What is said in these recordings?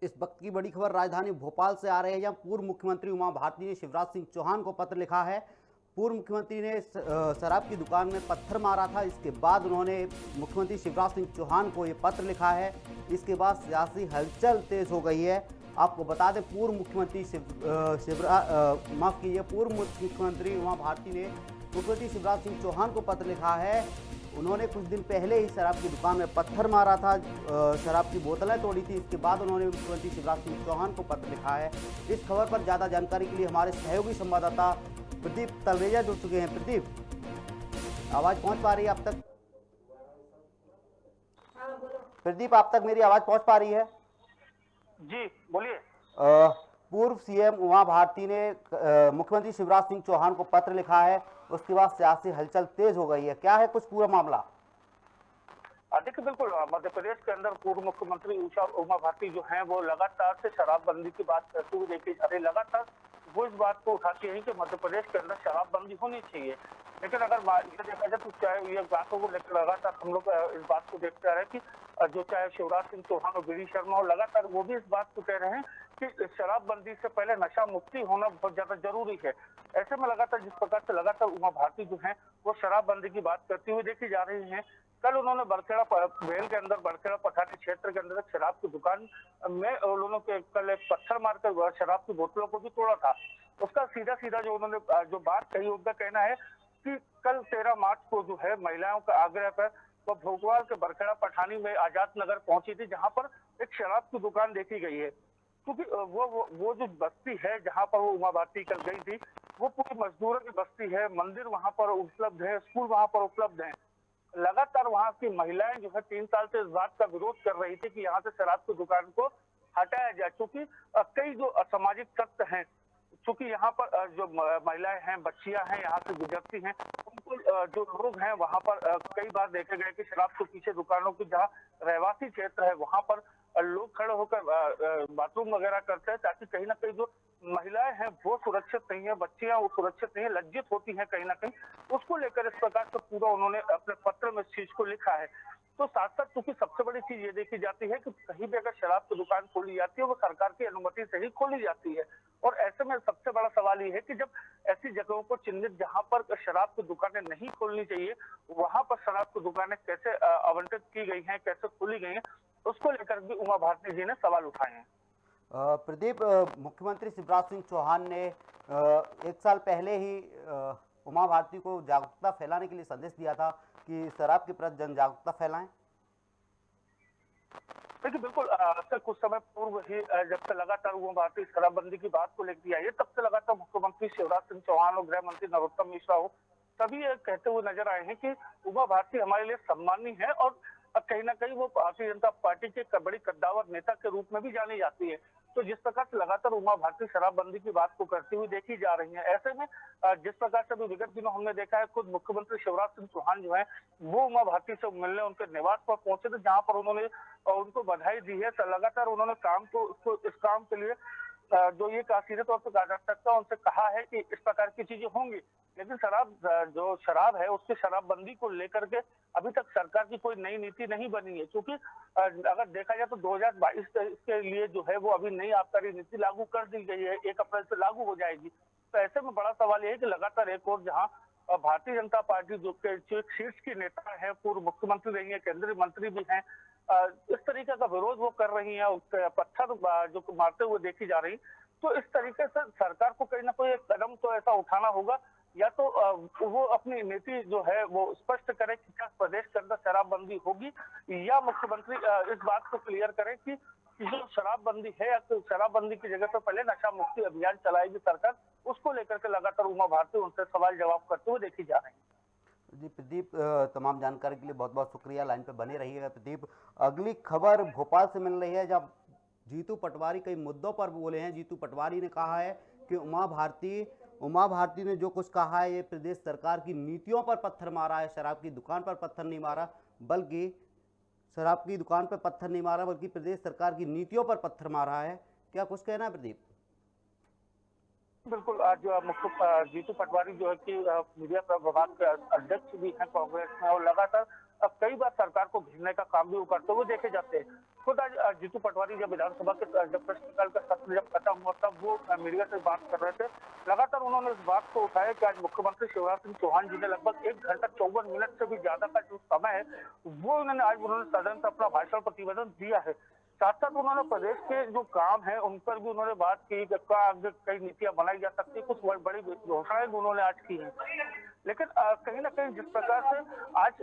इस वक्त की बड़ी खबर राजधानी भोपाल से आ रही है, जहां पूर्व मुख्यमंत्री उमा भारती ने शिवराज सिंह चौहान को पत्र लिखा है। पूर्व मुख्यमंत्री ने शराब की दुकान में पत्थर मारा था। इसके बाद उन्होंने मुख्यमंत्री शिवराज सिंह चौहान को ये पत्र लिखा है। इसके बाद सियासी हलचल तेज हो गई है। आपको बता दें, पूर्व मुख्यमंत्री पूर्व मुख्यमंत्री उमा भारती ने मुख्यमंत्री शिवराज सिंह चौहान को पत्र लिखा है। उन्होंने कुछ दिन पहले ही शराब की दुकान में पत्थर मारा था, शराब की बोतलें तोड़ी थी। इसके बाद उन्होंने मुख्यमंत्री शिवराज सिंह चौहान को पत्र लिखा है। इस खबर पर ज़्यादा जानकारी के लिए हमारे सहयोगी संवाददाता प्रदीप तलरेजा जुड़ चुके हैं। प्रदीप, आवाज़ पहुंच पा रही है आप तक? प्रदीप, आप तक मेरी आवाज़ पहुंच पा रही है? जी बोलिए। पूर्व सीएम उमा भारती ने मुख्यमंत्री शिवराज सिंह चौहान को पत्र लिखा है। उसके बाद सियासी हलचल तेज हो गई है। क्या है कुछ पूरा मामला? देखिए, बिल्कुल मध्य प्रदेश के अंदर पूर्व मुख्यमंत्री उमा भारती जो हैं वो लगातार से शराबबंदी की बात करते हुए देखी जा रही। लगातार वो इस बात को उठाती है कि मध्य प्रदेश के अंदर शराबबंदी होनी चाहिए। लेकिन अगर ये देखा जाए तो चाहे ये बातों को लेकर लगातार हम लोग इस बात को देखते आ रहे हैं कि जो चाहे शिवराज सिंह चौहान और वीडी शर्मा और लगातार वो भी इस बात को कह रहे हैं कि शराबबंदी से पहले नशा मुक्ति होना बहुत ज्यादा जरूरी है। ऐसे में लगातार जिस प्रकार से लगातार उमा भारती जो है वो शराबबंदी की बात करती हुई देखी जा रही है। कल उन्होंने बड़खेड़ा भेल के अंदर बड़खेड़ा पठानी क्षेत्र के अंदर शराब की दुकान में उन्होंने कल एक पत्थर मारकर शराब की बोतलों को भी तोड़ा था। उसका सीधा सीधा जो उन्होंने जो बात कही, उनका कहना है कि कल 13 मार्च को जो है महिलाओं का आग्रह पर वो भोगवाल के बड़खेड़ा पठानी में आजाद नगर पहुंची थी, जहां पर एक शराब की दुकान देखी गई है। क्योंकि वो जो बस्ती है जहां पर वो उमा भारती कल गई थी, वो पूरी मजदूरों की बस्ती है। मंदिर वहां पर उपलब्ध है, स्कूल वहां पर उपलब्ध है। लगातार वहां की महिलाएं जो है 3 साल से इस बात का विरोध कर रही थी कि यहाँ से शराब की दुकान को हटाया जाए, क्योंकि कई जो असामाजिक तत्व हैं, चूंकि यहाँ पर जो महिलाएं हैं, बच्चियां हैं, यहाँ से गुजरती हैं, उनको जो लोग हैं वहां पर कई बार देखे गए कि शराब के पीछे दुकानों की जहाँ रहवासी क्षेत्र है वहां पर लोग खड़े होकर बाथरूम वगैरह करते हैं, ताकि कहीं ना कहीं जो महिलाएं हैं वो सुरक्षित नहीं है, बच्चियां वो सुरक्षित नहीं है, लज्जित होती हैं कहीं ना कहीं। उसको लेकर इस प्रकार से पूरा उन्होंने अपने पत्र में इस चीज को लिखा है। तो साथ साथ क्योंकि सबसे बड़ी चीज ये देखी जाती है कि कहीं भी अगर शराब की दुकान खोली जाती है वो सरकार की अनुमति से ही खोली जाती है। और ऐसे में सबसे बड़ा सवाल ये है कि जब ऐसी जगहों को चिन्हित जहां पर शराब की दुकानें नहीं खोलनी चाहिए, वहां पर शराब की दुकानें कैसे आवंटित की गई हैं, कैसे खोली गई हैं, उसको लेकर भी उमा भारती जी ने सवाल उठाए हैं। प्रदीप, मुख्यमंत्री शिवराज सिंह चौहान ने एक साल पहले ही उमा भारती को जागरूकता फैलाने के लिए संदेश दिया था कि शराब के प्रति जन जागरूकता फैलाएं। देखिए, बिल्कुल से कुछ समय पूर्व ही जब से लगातार उमा भारती शराबबंदी की बात को लेकर आई है, तब से लगातार मुख्यमंत्री शिवराज सिंह चौहान और गृह मंत्री नरोत्तम मिश्रा हो, सभी ये कहते हुए नजर आए हैं कि उमा भारती हमारे लिए सम्मानीय है और कहीं ना कहीं वो भारतीय जनता पार्टी के बड़ी कद्दावर नेता के रूप में भी जानी जाती है। तो जिस प्रकार से लगातार उमा भारती शराबबंदी की बात को करती हुई देखी जा रही है, ऐसे में जिस प्रकार से अभी विगत दिनों हमने देखा है, खुद मुख्यमंत्री शिवराज सिंह चौहान जो है वो उमा भारती से मिलने उनके निवास पर पहुंचे थे, जहां पर उन्होंने उनको बधाई दी है। तो लगातार उन्होंने इस काम के लिए जो ये सीधे तौर पर कार्यकर्ता उनसे कहा है कि इस प्रकार की चीजें होंगी, लेकिन जो शराब है उसकी शराबबंदी को लेकर के अभी तक सरकार की कोई नई नीति नहीं बनी है। क्योंकि अगर देखा जाए तो 2022 के लिए जो है वो अभी नई आबकारी नीति लागू कर दी गई है, 1 अप्रैल से लागू हो जाएगी। तो ऐसे में बड़ा सवाल ये है कि लगातार एक और जहां भारतीय जनता पार्टी जो एक शीर्ष की नेता है, पूर्व मुख्यमंत्री रही है, केंद्रीय मंत्री भी हैं, इस तरीके का विरोध वो कर रही है, पत्थर जो मारते हुए देखी जा रही। तो इस तरीके से सरकार को कहीं ना कोई एक कदम तो ऐसा उठाना होगा, या तो वो अपनी नीति जो है वो स्पष्ट करे कि क्या प्रदेश के अंदर शराबबंदी होगी, या मुख्यमंत्री इस बात को क्लियर करें कि जो शराबबंदी है या तो शराबबंदी की जगह पर पहले नशा मुक्ति अभियान चलाएगी सरकार। उसको लेकर के लगातार उमा भारती उनसे सवाल जवाब करते हुए देखी जा रही है। जी प्रदीप, तमाम जानकारी के लिए बहुत बहुत शुक्रिया। लाइन पे बने रहिएगा प्रदीप। अगली खबर भोपाल से मिल रही है, जब जीतू पटवारी कई मुद्दों पर बोले हैं। जीतू पटवारी ने कहा है कि उमा भारती ने जो कुछ कहा है ये प्रदेश सरकार की नीतियों पर पत्थर मारा है। शराब की दुकान पर पत्थर नहीं मारा, बल्कि शराब की दुकान पर पत्थर नहीं मारा बल्कि प्रदेश सरकार की नीतियों पर पत्थर मारा है। क्या कुछ कहना है प्रदीप? बिल्कुल, आज मुख्य जीतू पटवारी जो है कि मीडिया प्रभाग के अध्यक्ष भी हैं कांग्रेस में, और लगातार कई बार सरकार को घेरने का काम भी वो करते हुए देखे जाते हैं। खुद आज जीतू पटवारी जब विधानसभा के जब प्रश्नकाल का सत्र जब खत्म हुआ तब वो मीडिया से बात कर रहे थे। लगातार उन्होंने इस बात को उठाया कि आज मुख्यमंत्री शिवराज सिंह चौहान जी ने लगभग 1 घंटा 54 मिनट से भी ज्यादा का जो समय है वो उन्होंने सदन से अपना भाषण प्रतिवेदन दिया है। साथ साथ उन्होंने प्रदेश के जो काम है उन पर भी उन्होंने बात की कि आगे कई नीतियां बनाई जा सकती है, कुछ बड़ी घोषणाएं भी उन्होंने आज की हैं। लेकिन कहीं ना कहीं जिस प्रकार से आज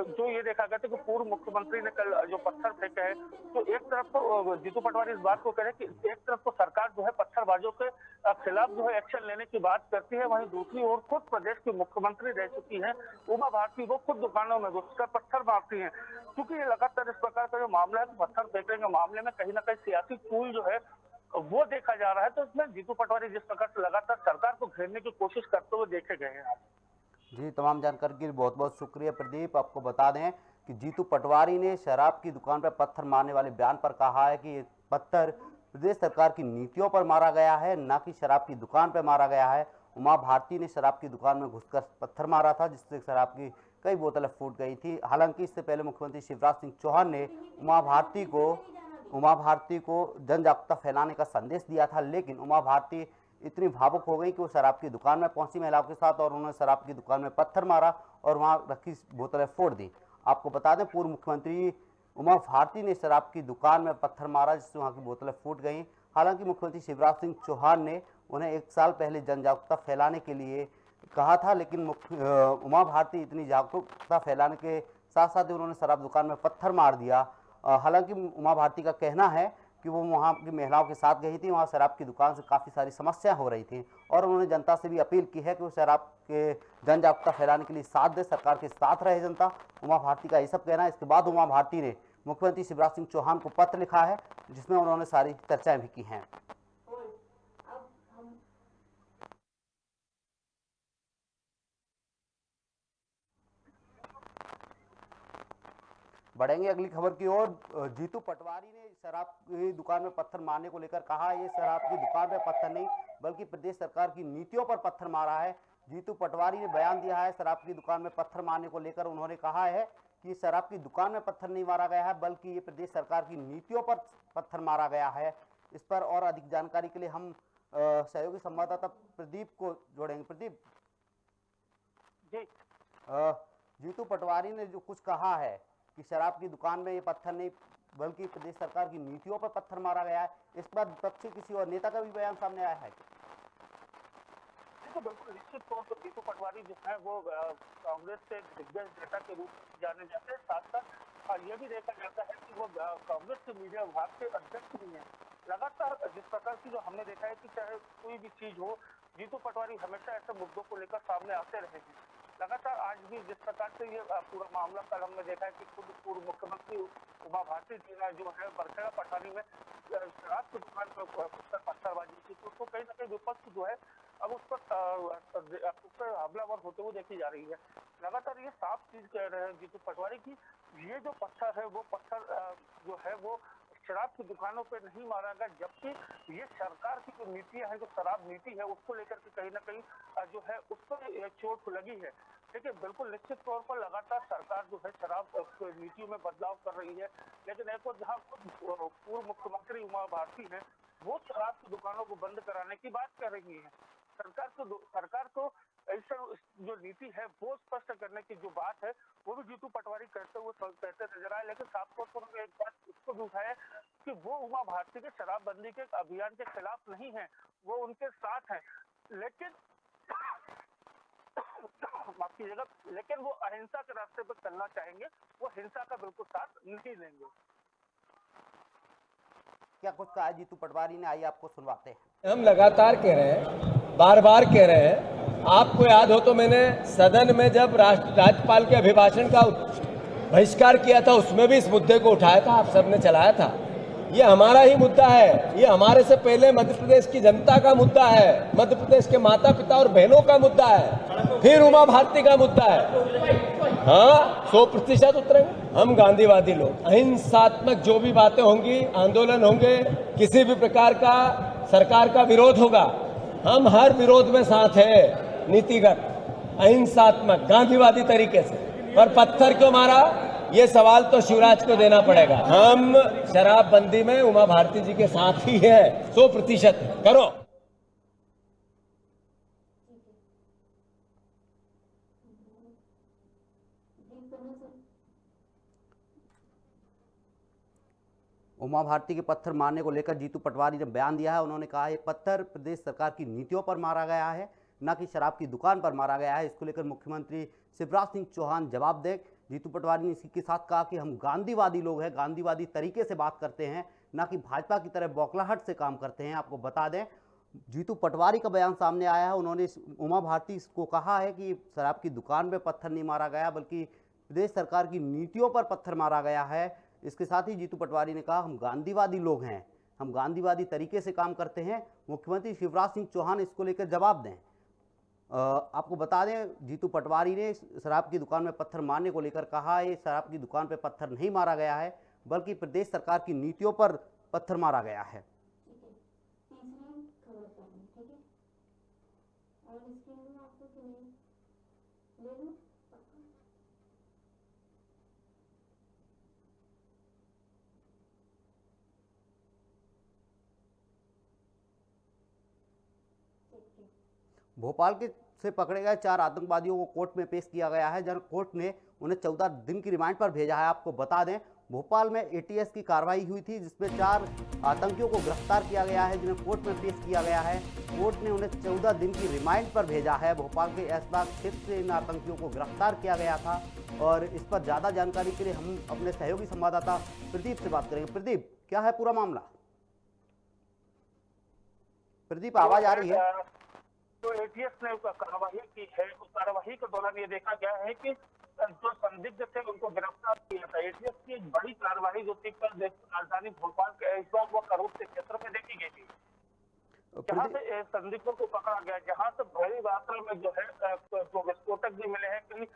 जो ये देखा गया था कि पूर्व मुख्यमंत्री ने कल जो पत्थर फेंके हैं, तो एक तरफ तो जीतू पटवारी इस बात को कह रहे हैं कि एक तरफ तो सरकार जो है पत्थरबाजों के खिलाफ जो है एक्शन लेने की बात करती है, वहीं दूसरी ओर खुद प्रदेश की मुख्यमंत्री रह चुकी हैं उमा भारती, वो खुद दुकानों में घुसकर पत्थर मारती हैं। क्योंकि ये लगातार इस प्रकार का जो मामला है पत्थर फेंकने के मामले में कहीं ना कहीं सियासी टूल जो है वो देखा जा रहा है। तो इसमें जीतू पटवारी जिस प्रकार से लगातार सरकार को घेरने की कोशिश करते हुए देखे गए हैं। जी, तमाम जानकारी के लिए बहुत बहुत शुक्रिया प्रदीप। आपको बता दें कि जीतू पटवारी ने शराब की दुकान पर पत्थर मारने वाले बयान पर कहा है कि ये पत्थर प्रदेश सरकार की नीतियों पर मारा गया है, न कि शराब की दुकान पर मारा गया है। उमा भारती ने शराब की दुकान में घुसकर पत्थर मारा था, जिससे शराब की कई बोतलें फूट गई थी। हालांकि इससे पहले मुख्यमंत्री शिवराज सिंह चौहान ने उमा भारती को जन जागरूकता फैलाने का संदेश दिया था, लेकिन उमा भारती इतनी भावुक हो गई कि वो शराब की दुकान में पहुंची महिलाओं के साथ और उन्होंने शराब की दुकान में पत्थर मारा और वहां रखी बोतलें फोड़ दी। आपको बता दें पूर्व मुख्यमंत्री उमा भारती ने शराब की दुकान में पत्थर मारा, जिससे वहां की बोतलें फूट गईं। हालांकि मुख्यमंत्री शिवराज सिंह चौहान ने उन्हें 1 साल पहले जन जागरूकता फैलाने के लिए कहा था, लेकिन उमा भारती इतनी जागरूकता फैलाने के साथ साथ ही उन्होंने शराब दुकान में पत्थर मार दिया। हालांकि उमा भारती का कहना है कि वो वहाँ की महिलाओं के साथ गई थी, वहाँ शराब की दुकान से काफ़ी सारी समस्याएं हो रही थी और उन्होंने जनता से भी अपील की है कि वो शराब के जन जागरूकता फैलाने के लिए साथ दे, सरकार के साथ रहे जनता। उमा भारती का ये सब कहना है। इसके बाद उमा भारती ने मुख्यमंत्री शिवराज सिंह चौहान को पत्र लिखा है, जिसमें उन्होंने सारी चर्चाएं भी की हैं। बढ़ेंगे अगली खबर की ओर। जीतू पटवारी ने शराब की दुकान में पत्थर मारने को लेकर कहा, ये शराब की दुकान में पत्थर नहीं बल्कि प्रदेश सरकार की नीतियों पर पत्थर मारा है। जीतू पटवारी ने बयान दिया है शराब की दुकान में पत्थर मारने को लेकर। उन्होंने कहा है कि शराब की दुकान में पत्थर नहीं मारा गया है, बल्कि ये प्रदेश सरकार की नीतियों पर पत्थर मारा गया है। इस पर और अधिक जानकारी के लिए हम सहयोगी संवाददाता प्रदीप को जोड़ेंगे। प्रदीप जी, जीतू पटवारी ने जो कुछ कहा है कि शराब की दुकान में ये पत्थर नहीं बल्कि प्रदेश सरकार की नीतियों पर पत्थर मारा गया है, इस पर विपक्षी किसी और नेता का भी बयान सामने आया है? तो बिल्कुल निश्चित तौर पर जीतू पटवारी जो है वो कांग्रेस के दिग्गज नेता के रूप में जाने जाते हैं। साथ साथ ये भी देखा जाता है कि वो कांग्रेस के मीडिया विभाग के अध्यक्ष भी हैं। लगातार जिस प्रकार की जो हमने देखा है कि चाहे कोई भी चीज हो, जीतू पटवारी हमेशा ऐसे मुद्दों को लेकर सामने आते रहे हैं। लगातार आज भी जिस प्रकार से ये पूरा मामला कल हमने देखा है कि खुद पूर्व मुख्यमंत्री उमा भारती जी ने जो है बरखेड़ा पठानी में शराब की दुकान पर पत्थरबाजी की, तो उसको कहीं ना कहीं विपक्ष जो है अब उस पर हमलावर होते हुए देखी जा रही है। लगातार ये साफ चीज कह रहे हैं जीतू पटवारी की ये जो पत्थर है वो पत्थर जो है वो शराब की दुकानों पे नहीं मारा गया, जबकि ये सरकार की जो नीतियां है, जो शराब नीति है, उसको लेकर के कहीं ना कहीं जो है उस पर चोट लगी है। देखिए बिल्कुल निश्चित तौर पर लगातार सरकार जो है शराब नीतियों में बदलाव कर रही है, लेकिन एक और जहाँ पूर्व मुख्यमंत्री उमा भारती है वो शराब की दुकानों को बंद कराने की बात कर रही है। सरकार को ऐसा जो नीति है वो स्पष्ट करने की जो बात है वो भी जीतू पटवारी कहते नजर आए, लेकिन साफ तौर पर उन्होंने एक बात उसको भी उठाया कि वो उमा भारती के शराबबंदी के अभियान के खिलाफ नहीं है, वो उनके साथ है, लेकिन माफ कीजिएगा, लेकिन वो अहिंसा के रास्ते पर चलना चाहेंगे, वो हिंसा का बिल्कुल साथ नहीं लेंगे। क्या कुछ कहा जीतू पटवारी ने, आइए आपको सुनवाते हैं। हम लगातार कह रहे हैं, बार बार कह रहे हैं, आपको याद हो तो मैंने सदन में जब राज्यपाल के अभिभाषण का बहिष्कार किया था उसमें भी इस मुद्दे को उठाया था, आप सबने चलाया था। ये हमारा ही मुद्दा है, ये हमारे से पहले मध्य प्रदेश की जनता का मुद्दा है, मध्य प्रदेश के माता पिता और बहनों का मुद्दा है, फिर उमा भारती का मुद्दा है। हाँ 100% उतरेंगे हम गांधीवादी लोग। अहिंसात्मक जो भी बातें होंगी, आंदोलन होंगे, किसी भी प्रकार का सरकार का विरोध होगा, हम हर विरोध में साथ है, नीतिगत अहिंसात्मक गांधीवादी तरीके से। और पत्थर क्यों मारा? ये सवाल तो शिवराज को देना पड़ेगा। हम शराबबंदी में उमा भारती जी के साथ ही है 100%। करो। उमा भारती के पत्थर मारने को लेकर जीतू पटवारी ने बयान दिया है। उन्होंने कहा है पत्थर प्रदेश सरकार की नीतियों पर मारा गया है, न कि शराब की दुकान पर मारा गया है। इसको लेकर मुख्यमंत्री शिवराज सिंह चौहान जवाब दें। जीतू पटवारी ने इसी के साथ कहा कि हम गांधीवादी लोग हैं, गांधीवादी तरीके से बात करते हैं, न कि भाजपा की तरह बौखलाहट से काम करते हैं। आपको बता दें जीतू पटवारी का बयान सामने आया है। उन्होंने उमा भारती को कहा है कि शराब की दुकान पर पत्थर नहीं मारा गया, बल्कि प्रदेश सरकार की नीतियों पर पत्थर मारा गया है। इसके साथ ही जीतू पटवारी ने कहा हम गांधीवादी लोग हैं, हम गांधीवादी तरीके से काम करते हैं। मुख्यमंत्री शिवराज सिंह चौहान इसको लेकर जवाब दें। आपको बता दें जीतू पटवारी ने शराब की दुकान में पत्थर मारने को लेकर कहा है शराब की दुकान पर पत्थर नहीं मारा गया है, बल्कि प्रदेश सरकार की नीतियों पर पत्थर मारा गया है। भोपाल के से पकड़े गए 4 आतंकवादियों को कोर्ट में पेश किया गया है, जहां कोर्ट ने उन्हें 14 दिन की रिमांड पर भेजा है। आपको बता दें भोपाल में एटीएस की कार्रवाई हुई थी, जिसमें 4 आतंकियों को गिरफ्तार किया गया है, जिन्हें कोर्ट में पेश किया गया है। कोर्ट ने उन्हें 14 दिन की रिमांड पर भेजा है। भोपाल के ऐशबाग क्षेत्र से इन आतंकियों को गिरफ्तार किया गया था। और इस पर ज़्यादा जानकारी के लिए हम अपने सहयोगी संवाददाता प्रदीप से बात करेंगे। प्रदीप, क्या है पूरा मामला? प्रदीप, आवाज आ रही है? जो एटीएस ने कार्रवाई की है, उस कार्रवाई के दौरान ये देखा गया है कि जो संदिग्ध थे उनको गिरफ्तार किया था। एटीएस की एक बड़ी कार्रवाई जो थी कल राजधानी भोपाल के ऐशबाग व करोड़ के क्षेत्र में देखी गई थी, जहाँ से संदिग्धों को पकड़ा गया, जहाँ से बड़ी मात्रा में जो है जो विस्फोटक भी मिले हैं, कई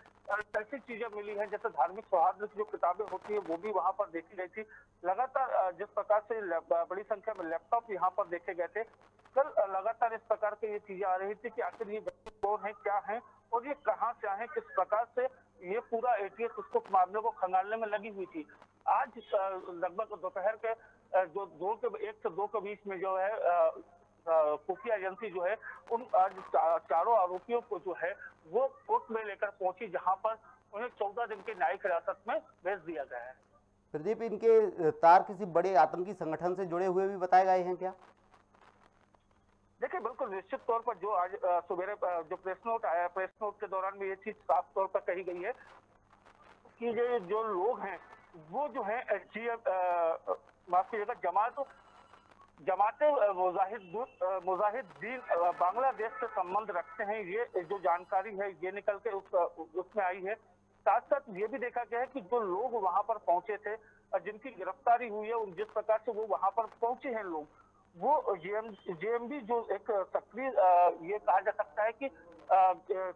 ऐसी चीजें मिली हैं जैसे धार्मिक सौहार्द की जो किताबें होती है वो भी वहां पर देखी गई थी। लगातार जिस प्रकार से बड़ी संख्या में लैपटॉप यहाँ पर देखे गए थे, कल लगातार इस प्रकार की ये चीजें आ रही थी कि आखिर ये व्यक्ति कौन है, क्या है और ये कहाँ से आए, किस प्रकार से ये पूरा एटीएस उसको मामले को खंगालने में लगी हुई थी। आज लगभग दोपहर के जो 1 से 2 के बीच में जो है खुफिया एजेंसी जो है उन आज चारों आरोपियों को जो है वो कोर्ट में लेकर पहुंची, जहां पर उन्हें 14 दिन की न्यायिक हिरासत में भेज दिया गया है। प्रदीप, इनके तार किसी बड़े आतंकी संगठन से जुड़े हुए भी बताए गए हैं क्या? देखिए बिल्कुल निश्चित तौर पर जो आज सवेरे जो प्रेस नोट आया, प्रेस नोट के दौरान में ये चीज साफ तौर पर कही गई है कि जो लोग हैं वो जो है माफ कीजिएगा जमाते मुजाहिदीन बांग्लादेश से संबंध रखते हैं। ये जो जानकारी है ये निकल के उसमें आई है। साथ साथ ये भी देखा गया है कि जो लोग वहां पर पहुंचे थे, जिनकी गिरफ्तारी हुई है, जिस प्रकार से वो वहां पर पहुंचे हैं लोग, वो जेएमबी जो एक सक्रिय ये कहा जा सकता है कि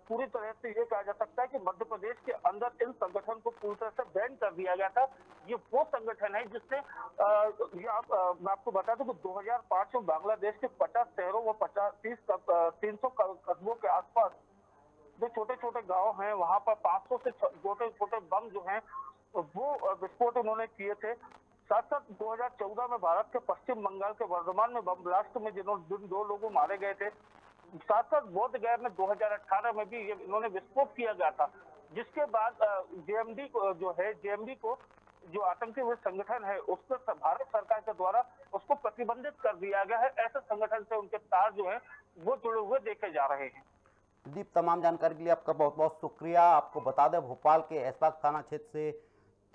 पूरी तरह से ये कहा जा सकता है कि मध्य प्रदेश के अंदर इन संगठन को पूरी तरह से बैन कर दिया गया था। ये वो संगठन है जिसने मैं आपको बता दूं कि 2005 में बांग्लादेश के 50 शहरों व 300 कस्बों के आसपास जो छोटे छोटे गांव हैं वहां पर 500 से छोटे छोटे बम जो हैं वो विस्फोट उन्होंने किए थे। साथ साथ 2014 में भारत के पश्चिम बंगाल के वर्धमान में बम ब्लास्ट में जिन 2 लोग मारे गए थे। साथ साथ बोध गया में 2018 में भी इन्होंने विस्फोट किया गया था, जिसके बाद जेएमबी को जो आतंकी संगठन है उस पर भारत सरकार के द्वारा उसको प्रतिबंधित कर दिया गया है। ऐसे संगठन से उनके तार जो है वो जुड़े हुए देखे जा रहे हैं। दीप, तमाम जानकारी के लिए आपका बहुत बहुत शुक्रिया। आपको बता दें भोपाल के ऐशबाग थाना क्षेत्र से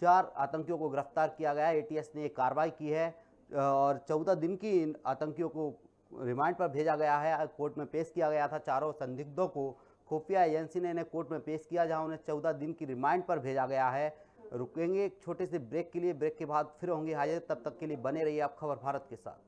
4 आतंकियों को गिरफ्तार किया गया है। एटीएस ने कार्रवाई की है और 14 दिन की इन आतंकियों को रिमांड पर भेजा गया है। कोर्ट में पेश किया गया था। चारों संदिग्धों को खुफिया एजेंसी ने इन्हें कोर्ट में पेश किया, जहां उन्हें 14 दिन की रिमांड पर भेजा गया है। रुकेंगे एक छोटे से ब्रेक के लिए, ब्रेक के बाद फिर होंगे हाजिर। तब तक के लिए बने रहिए आप खबर भारत के साथ।